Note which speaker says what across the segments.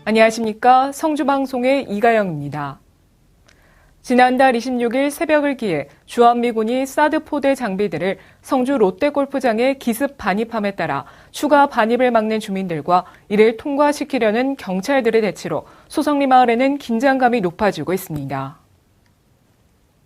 Speaker 1: 안녕하십니까. 성주방송의 이가영입니다. 지난달 26일 새벽을 기해 주한미군이 사드 포대 장비들을 성주 롯데골프장에 기습 반입함에 따라 추가 반입을 막는 주민들과 이를 통과시키려는 경찰들의 대치로 소성리 마을에는 긴장감이 높아지고 있습니다.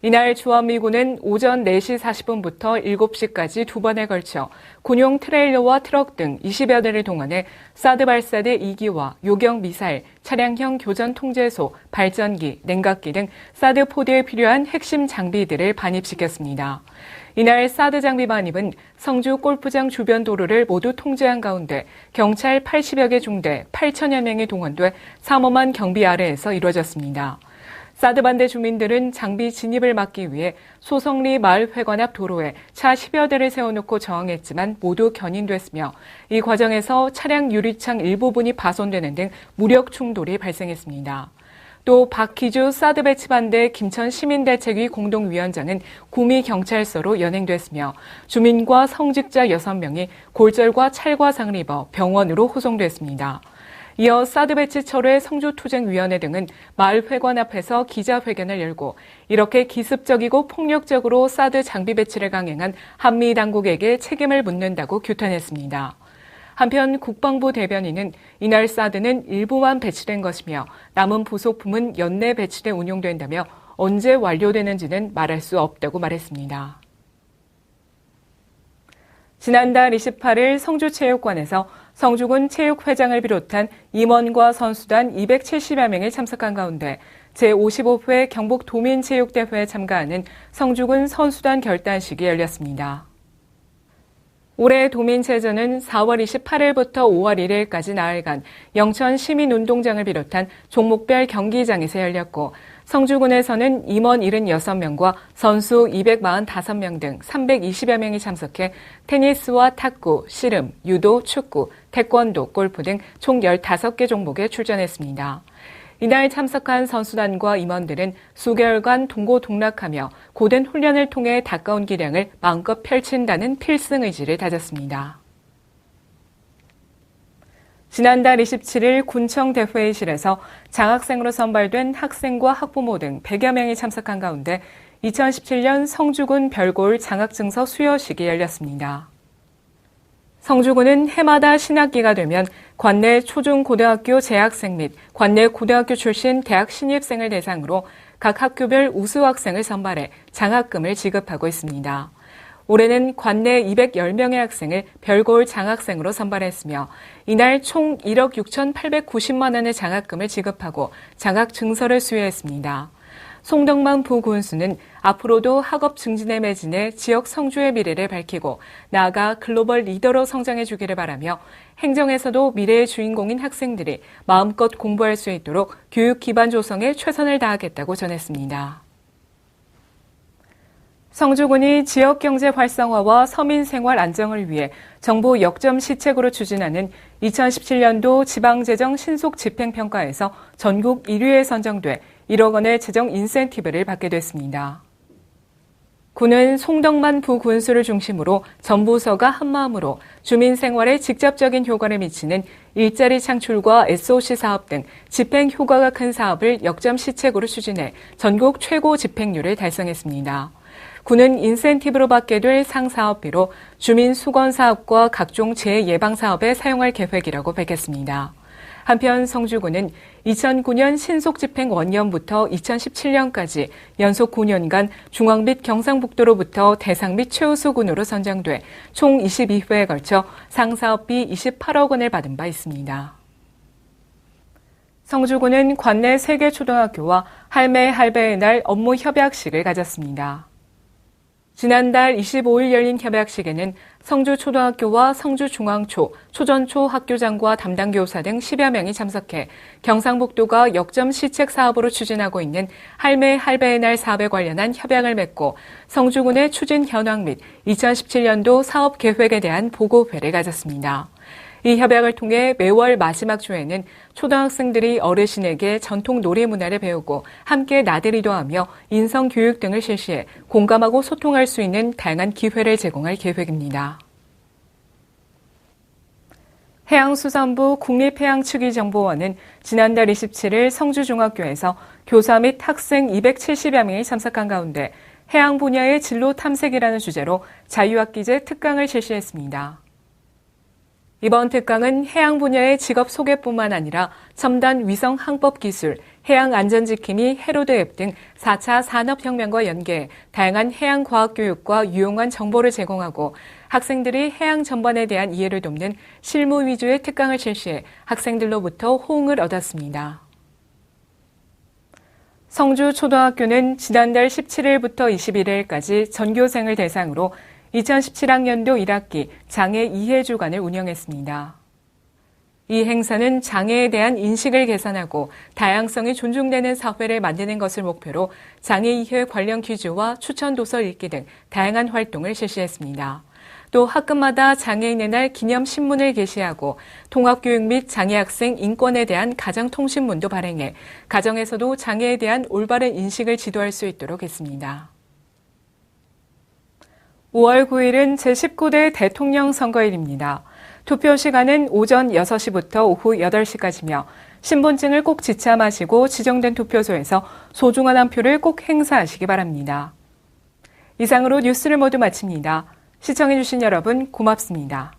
Speaker 1: 이날 주한미군은 오전 4시 40분부터 7시까지 두 번에 걸쳐 군용 트레일러와 트럭 등 20여 대를 동원해 사드 발사대 2기와 요격 미사일, 차량형 교전 통제소, 발전기, 냉각기 등 사드 포대에 필요한 핵심 장비들을 반입시켰습니다. 이날 사드 장비 반입은 성주 골프장 주변 도로를 모두 통제한 가운데 경찰 80여 개 중대 8천여 명이 동원돼 삼엄한 경비 아래에서 이루어졌습니다. 사드 반대 주민들은 장비 진입을 막기 위해 소성리 마을 회관 앞 도로에 차 10여 대를 세워놓고 저항했지만 모두 견인됐으며 이 과정에서 차량 유리창 일부분이 파손되는 등 무력 충돌이 발생했습니다. 또 박희주 사드 배치 반대 김천 시민대책위 공동위원장은 구미경찰서로 연행됐으며 주민과 성직자 6명이 골절과 찰과상을 입어 병원으로 후송됐습니다. 이어 사드 배치 철회 성주투쟁위원회 등은 마을 회관 앞에서 기자회견을 열고 이렇게 기습적이고 폭력적으로 사드 장비 배치를 강행한 한미 당국에게 책임을 묻는다고 규탄했습니다. 한편 국방부 대변인은 이날 사드는 일부만 배치된 것이며 남은 부속품은 연내 배치돼 운용된다며 언제 완료되는지는 말할 수 없다고 말했습니다. 지난달 28일 성주체육관에서 성주군 체육회장을 비롯한 임원과 선수단 270여 명이 참석한 가운데 제55회 경북도민체육대회에 참가하는 성주군 선수단 결단식이 열렸습니다. 올해 도민체전은 4월 28일부터 5월 1일까지 나흘간 영천 시민운동장을 비롯한 종목별 경기장에서 열렸고 성주군에서는 임원 76명과 선수 245명 등 320여 명이 참석해 테니스와 탁구, 씨름, 유도, 축구, 태권도, 골프 등 총 15개 종목에 출전했습니다. 이날 참석한 선수단과 임원들은 수개월간 동고동락하며 고된 훈련을 통해 닦아온 기량을 마음껏 펼친다는 필승 의지를 다졌습니다. 지난달 27일 군청 대회의실에서 장학생으로 선발된 학생과 학부모 등 100여 명이 참석한 가운데 2017년 성주군 별골 장학증서 수여식이 열렸습니다. 성주군은 해마다 신학기가 되면 관내 초중고등학교 재학생 및 관내 고등학교 출신 대학 신입생을 대상으로 각 학교별 우수 학생을 선발해 장학금을 지급하고 있습니다. 올해는 관내 210명의 학생을 별골 장학생으로 선발했으며 이날 총 1억 6,890만 원의 장학금을 지급하고 장학 증서를 수여했습니다. 송덕만 부군수는 앞으로도 학업 증진에 매진해 지역 성주의 미래를 밝히고 나아가 글로벌 리더로 성장해 주기를 바라며 행정에서도 미래의 주인공인 학생들이 마음껏 공부할 수 있도록 교육 기반 조성에 최선을 다하겠다고 전했습니다. 성주군이 지역경제 활성화와 서민 생활 안정을 위해 정부 역점 시책으로 추진하는 2017년도 지방재정 신속 집행평가에서 전국 1위에 선정돼 1억 원의 재정 인센티브를 받게 됐습니다. 군은 송덕만 부군수를 중심으로 전 부서가 한마음으로 주민 생활에 직접적인 효과를 미치는 일자리 창출과 SOC 사업 등 집행 효과가 큰 사업을 역점 시책으로 추진해 전국 최고 집행률을 달성했습니다. 군은 인센티브로 받게 될 상사업비로 주민 수건 사업과 각종 재해 예방 사업에 사용할 계획이라고 밝혔습니다. 한편 성주군은 2009년 신속집행 원년부터 2017년까지 연속 9년간 중앙 및 경상북도로부터 대상 및 최우수군으로 선정돼 총 22회에 걸쳐 상사업비 28억 원을 받은 바 있습니다. 성주군은 관내 3개 초등학교와 할매의 날 업무 협약식을 가졌습니다. 지난달 25일 열린 협약식에는 성주초등학교와 성주중앙초, 초전초 학교장과 담당 교사 등 10여 명이 참석해 경상북도가 역점 시책 사업으로 추진하고 있는 할매의 날 사업에 관련한 협약을 맺고 성주군의 추진 현황 및 2017년도 사업 계획에 대한 보고회를 가졌습니다. 이 협약을 통해 매월 마지막 주에는 초등학생들이 어르신에게 전통 놀이 문화를 배우고 함께 나들이도 하며 인성교육 등을 실시해 공감하고 소통할 수 있는 다양한 기회를 제공할 계획입니다. 해양수산부 국립해양추기정보원은 지난달 27일 성주중학교에서 교사 및 학생 270여 명이 참석한 가운데 해양 분야의 진로 탐색이라는 주제로 자유학기제 특강을 실시했습니다. 이번 특강은 해양 분야의 직업 소개뿐만 아니라 첨단 위성 항법 기술, 해양 안전지킴이 해로드 앱 등 4차 산업혁명과 연계해 다양한 해양 과학 교육과 유용한 정보를 제공하고 학생들이 해양 전반에 대한 이해를 돕는 실무 위주의 특강을 실시해 학생들로부터 호응을 얻었습니다. 성주초등학교는 지난달 17일부터 21일까지 전교생을 대상으로 2017학년도 1학기 장애 이해 주간을 운영했습니다. 이 행사는 장애에 대한 인식을 개선하고 다양성이 존중되는 사회를 만드는 것을 목표로 장애 이해 관련 퀴즈와 추천 도서 읽기 등 다양한 활동을 실시했습니다. 또 학급마다 장애인의 날 기념 신문을 게시하고 통합교육 및 장애학생 인권에 대한 가정통신문도 발행해 가정에서도 장애에 대한 올바른 인식을 지도할 수 있도록 했습니다. 5월 9일은 제19대 대통령 선거일입니다. 투표 시간은 오전 6시부터 오후 8시까지며 신분증을 꼭 지참하시고 지정된 투표소에서 소중한 한 표를 꼭 행사하시기 바랍니다. 이상으로 뉴스를 모두 마칩니다. 시청해주신 여러분 고맙습니다.